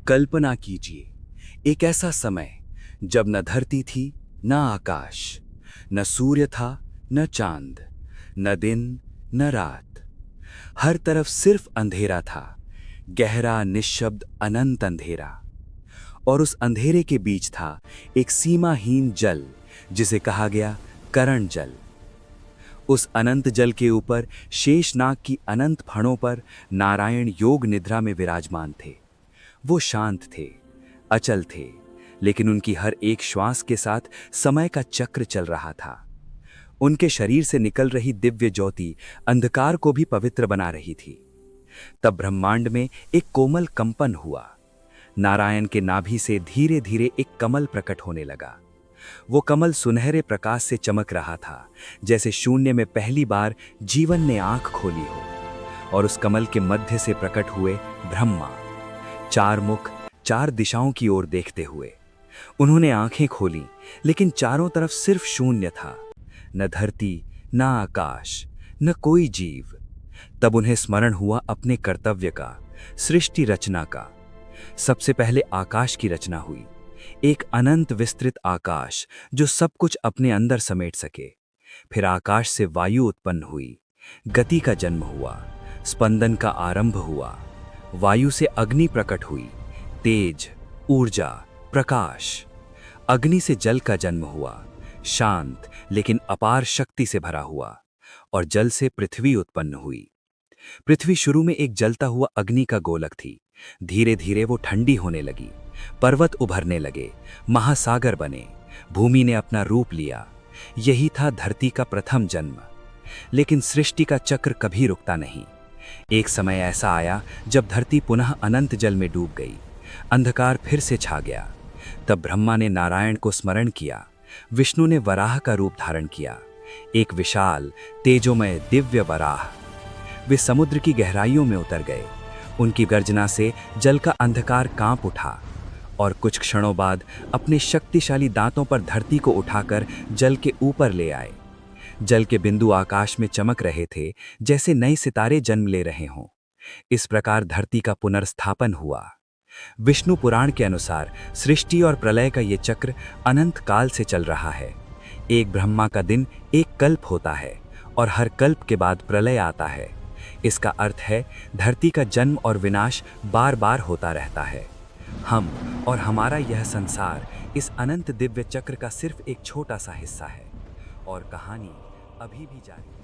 कल्पना कीजिए, एक ऐसा समय जब न धरती थी, न आकाश, न सूर्य था, न चांद, न दिन, न रात। हर तरफ सिर्फ अंधेरा था, गहरा, निश्शब्द, अनंत अंधेरा। और उस अंधेरे के बीच था एक सीमाहीन जल, जिसे कहा गया करण जल। उस अनंत जल के ऊपर शेषनाग की अनंत फणों पर नारायण योग निद्रा में विराजमान थे। वो शांत थे, अचल थे, लेकिन उनकी हर एक श्वास के साथ समय का चक्र चल रहा था। उनके शरीर से निकल रही दिव्य ज्योति अंधकार को भी पवित्र बना रही थी। तब ब्रह्मांड में एक कोमल कंपन हुआ। नारायण के नाभि से धीरे धीरे एक कमल प्रकट होने लगा। वो कमल सुनहरे प्रकाश से चमक रहा था, जैसे शून्य में पहली बार जीवन ने आंख खोली हो। और उस कमल के मध्य से प्रकट हुए ब्रह्मा, चार मुख, चार दिशाओं की ओर देखते हुए। उन्होंने आंखें खोली, लेकिन चारों तरफ सिर्फ शून्य था। न धरती, न आकाश, न कोई जीव। तब उन्हें स्मरण हुआ अपने कर्तव्य का, सृष्टि रचना का। सबसे पहले आकाश की रचना हुई, एक अनंत विस्तृत आकाश जो सब कुछ अपने अंदर समेट सके। फिर आकाश से वायु उत्पन्न हुई, गति का जन्म हुआ, स्पंदन का आरंभ हुआ। वायु से अग्नि प्रकट हुई, तेज, ऊर्जा, प्रकाश। अग्नि से जल का जन्म हुआ, शांत लेकिन अपार शक्ति से भरा हुआ। और जल से पृथ्वी उत्पन्न हुई। पृथ्वी शुरू में एक जलता हुआ अग्नि का गोलक थी। धीरे धीरे वो ठंडी होने लगी, पर्वत उभरने लगे, महासागर बने, भूमि ने अपना रूप लिया। यही था धरती का प्रथम जन्म। लेकिन सृष्टि का चक्र कभी रुकता नहीं। एक समय ऐसा आया जब धरती पुनः अनंत जल में डूब गई। अंधकार फिर से छा गया। तब ब्रह्मा ने नारायण को स्मरण किया, विष्णु ने वराह का रूप धारण किया, एक विशाल, तेजोमय, दिव्य वराह। वे समुद्र की गहराइयों में उतर गए। उनकी गर्जना से जल का अंधकार कांप उठा और कुछ क्षणों बाद अपने शक्तिशाली दांतों पर धरती को उठाकर जल के ऊपर ले आए। जल के बिंदु आकाश में चमक रहे थे, जैसे नए सितारे जन्म ले रहे हों। इस प्रकार धरती का पुनर्स्थापन हुआ। विष्णु पुराण के अनुसार सृष्टि और प्रलय का ये चक्र अनंत काल से चल रहा है। एक ब्रह्मा का दिन एक कल्प होता है और हर कल्प के बाद प्रलय आता है। इसका अर्थ है धरती का जन्म और विनाश बार बार होता रहता है। हम और हमारा यह संसार इस अनंत दिव्य चक्र का सिर्फ एक छोटा सा हिस्सा है। और कहानी अभी भी जारी है।